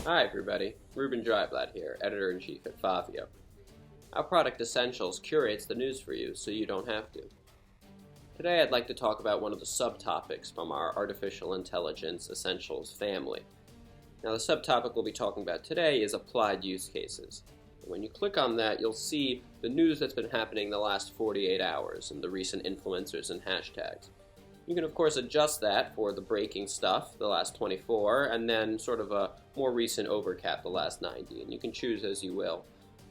Hi everybody, Ruben Dryblad here, Editor-in-Chief at Favio. Our Product Essentials curates the news for you so you don't have to. Today I'd like to talk about one of the subtopics from our Artificial Intelligence Essentials family. Now the subtopic we'll be talking about today is applied use cases. When you click on that, you'll see the news that's been happening the last 48 hours and the recent influencers and hashtags. You can of course adjust that for the breaking stuff, the last 24, and then sort of a more recent overcap, the last 90, and you can choose as you will.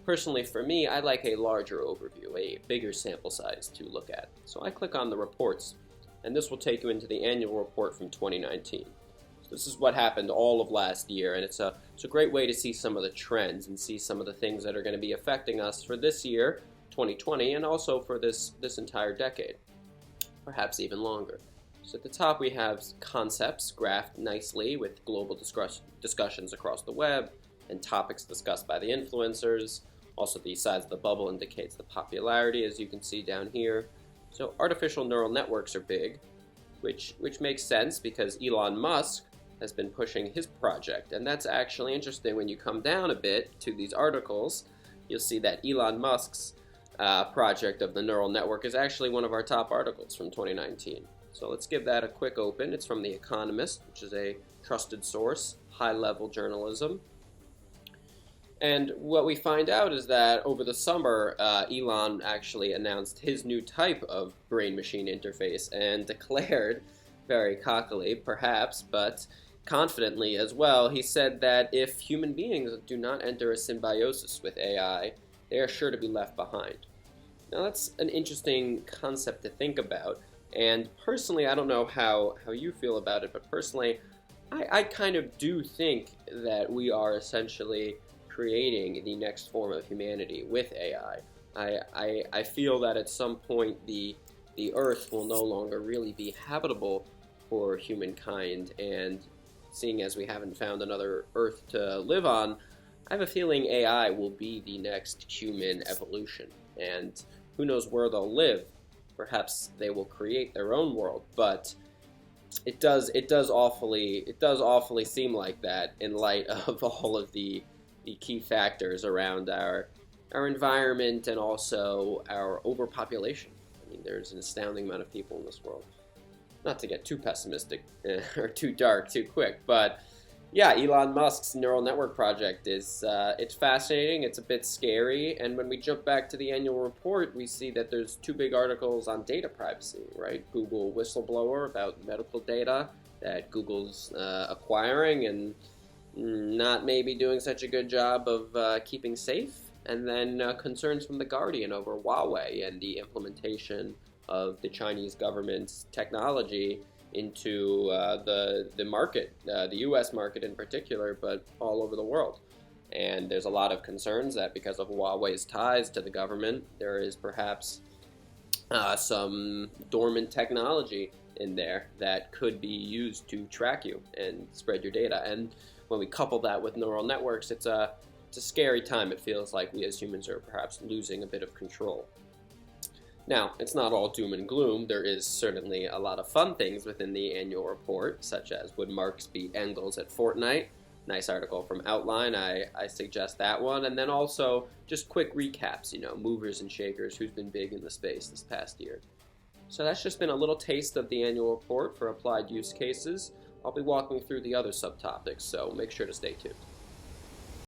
Personally for me, I like a larger overview, a bigger sample size to look at. So I click on the reports, and this will take you into the annual report from 2019. So this is what happened all of last year, and it's a great way to see some of the trends and see some of the things that are going to be affecting us for this year, 2020, and also for this entire decade. Perhaps even longer. So at the top we have concepts graphed nicely with global discussions across the web and topics discussed by the influencers. Also the size of the bubble indicates the popularity, as you can see down here. So artificial neural networks are big, which makes sense because Elon Musk has been pushing his project, and that's actually interesting. When you come down a bit to these articles, you'll see that Elon Musk's project of the neural network is actually one of our top articles from 2019. So let's give that a quick open. It's from The Economist, which is a trusted source, high-level journalism. And what we find out is that over the summer, Elon actually announced his new type of brain-machine interface and declared, very cockily perhaps, but confidently as well, he said that if human beings do not enter a symbiosis with AI, they are sure to be left behind. Now that's an interesting concept to think about, and personally, I don't know how you feel about it, but personally, I kind of do think that we are essentially creating the next form of humanity with AI. I feel that at some point the Earth will no longer really be habitable for humankind, and seeing as we haven't found another Earth to live on, I have a feeling AI will be the next human evolution, and who knows where they'll live. Perhaps they will create their own world, but it does awfully seem like that in light of all of the key factors around our environment and also our overpopulation. I mean, there's an astounding amount of people in this world. Not to get too pessimistic or too dark too quick, but yeah, Elon Musk's neural network project is it's fascinating, it's a bit scary, and when we jump back to the annual report, we see that there's two big articles on data privacy, right? Google whistleblower about medical data that Google's acquiring and not maybe doing such a good job of keeping safe, and then concerns from The Guardian over Huawei and the implementation of the Chinese government's technology into the market, the U.S. market in particular, but all over the world. And there's a lot of concerns that because of Huawei's ties to the government, there is perhaps some dormant technology in there that could be used to track you and spread your data. And when we couple that with neural networks, it's a scary time. It feels like we as humans are perhaps losing a bit of control. Now, it's not all doom and gloom. There is certainly a lot of fun things within the annual report, such as would Marx beat Engels at Fortnite? Nice article from Outline. I suggest that one. And then also just quick recaps, movers and shakers, who's been big in the space this past year. So that's just been a little taste of the annual report for applied use cases. I'll be walking through the other subtopics, so make sure to stay tuned.